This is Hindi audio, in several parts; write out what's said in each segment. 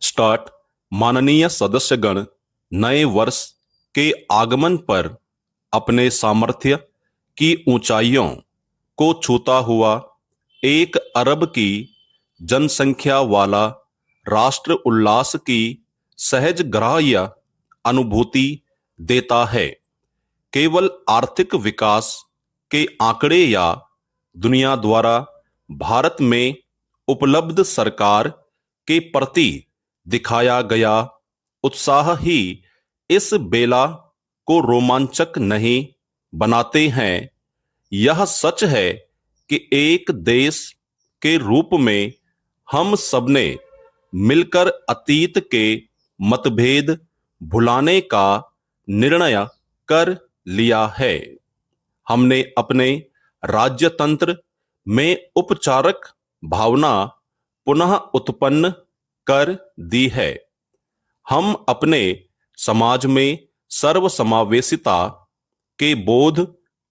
स्टार्ट। माननीय सदस्यगण, नए वर्ष के आगमन पर अपने सामर्थ्य की ऊंचाइयों को छूता हुआ 1 अरब की जनसंख्या वाला राष्ट्र उल्लास की सहज ग्राह्य अनुभूति देता है। केवल आर्थिक विकास के आंकड़े या दुनिया द्वारा भारत में उपलब्ध सरकार के प्रति दिखाया गया उत्साह ही इस बेला को रोमांचक नहीं बनाते हैं। यह सच है कि एक देश के रूप में हम सबने मिलकर अतीत के मतभेद भुलाने का निर्णय कर लिया है। हमने अपने राज्यतंत्र में उपचारक भावना पुनः उत्पन्न कर दी है। हम अपने समाज में सर्वसमावेशिता के बोध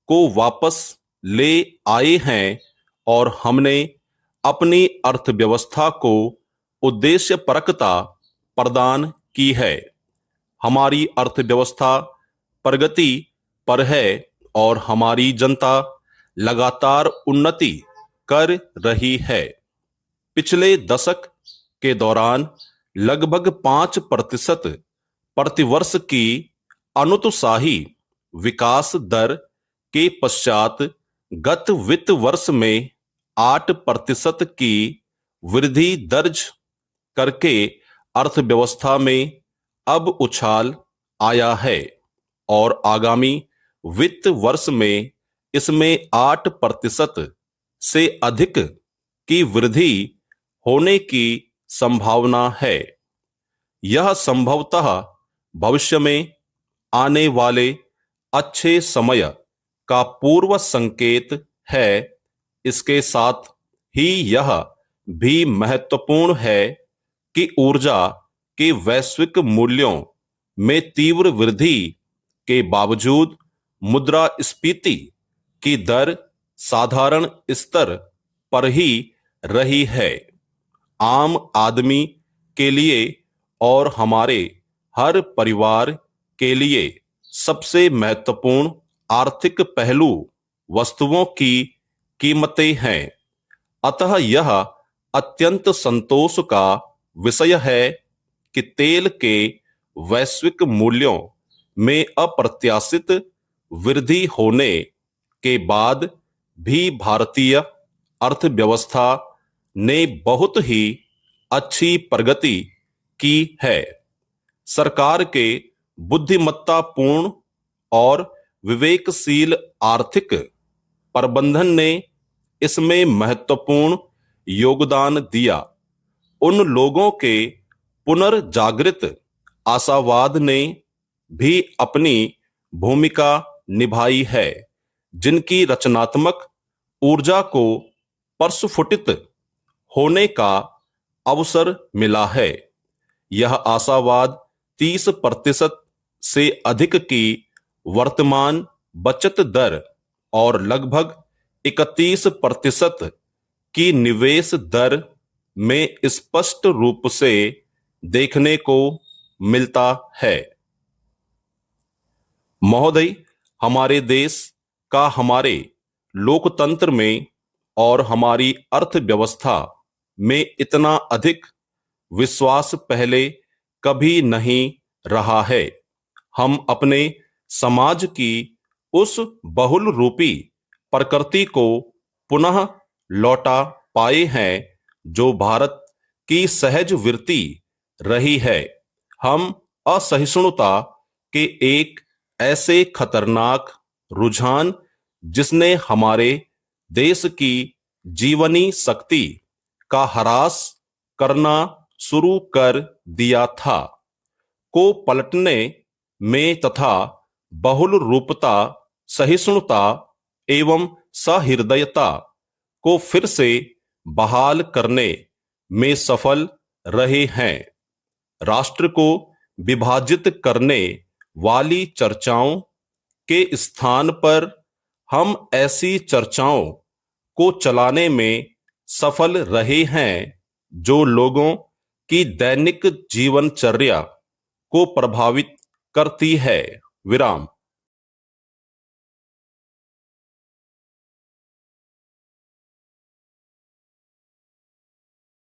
को वापस ले आए हैं और हमने अपनी अर्थव्यवस्था को उद्देश्यपरकता प्रदान की है। हमारी अर्थव्यवस्था प्रगति पर है और हमारी जनता लगातार उन्नति कर रही है। पिछले दशक के दौरान लगभग 5% प्रतिवर्ष की अनुत्साही विकास दर के पश्चात गत वित्त वर्ष में 8% की वृद्धि दर्ज करके अर्थव्यवस्था में अब उछाल आया है और आगामी वित्त वर्ष में इसमें 8% से अधिक की वृद्धि होने की संभावना है। यह संभवतः भविष्य में आने वाले अच्छे समय का पूर्व संकेत है। इसके साथ ही यह भी महत्वपूर्ण है कि ऊर्जा के वैश्विक मूल्यों में तीव्र वृद्धि के बावजूद मुद्रास्फीति की दर साधारण स्तर पर ही रही है। आम आदमी के लिए और हमारे हर परिवार के लिए सबसे महत्वपूर्ण आर्थिक पहलू वस्तुओं की कीमतें हैं। अतः यह अत्यंत संतोष का विषय है कि तेल के वैश्विक मूल्यों में अप्रत्याशित वृद्धि होने के बाद भी भारतीय अर्थव्यवस्था ने बहुत ही अच्छी प्रगति की है। सरकार के बुद्धिमत्तापूर्ण और विवेकशील आर्थिक प्रबंधन ने इसमें महत्वपूर्ण योगदान दिया। उन लोगों के पुनर्जागृत आशावाद ने भी अपनी भूमिका निभाई है, जिनकी रचनात्मक ऊर्जा को प्रस्फुटित होने का अवसर मिला है। यह आशावाद 30% से अधिक की वर्तमान बचत दर और लगभग 31% की निवेश दर में स्पष्ट रूप से देखने को मिलता है। महोदय, हमारे देश का हमारे लोकतंत्र में और हमारी अर्थव्यवस्था में इतना अधिक विश्वास पहले कभी नहीं रहा है। हम अपने समाज की उस बहुल रूपी प्रकृति को पुनः लौटा पाए हैं जो भारत की सहज वृत्ति रही है। हम असहिष्णुता के एक ऐसे खतरनाक रुझान जिसने हमारे देश की जीवनी शक्ति का ह्रास करना शुरू कर दिया था, को पलटने में तथा बहुल रूपता, सहिष्णुता एवं सहृदयता को फिर से बहाल करने में सफल रहे हैं। राष्ट्र को विभाजित करने वाली चर्चाओं के स्थान पर हम ऐसी चर्चाओं को चलाने में सफल रहे हैं जो लोगों की दैनिक जीवनचर्या को प्रभावित करती है। विराम।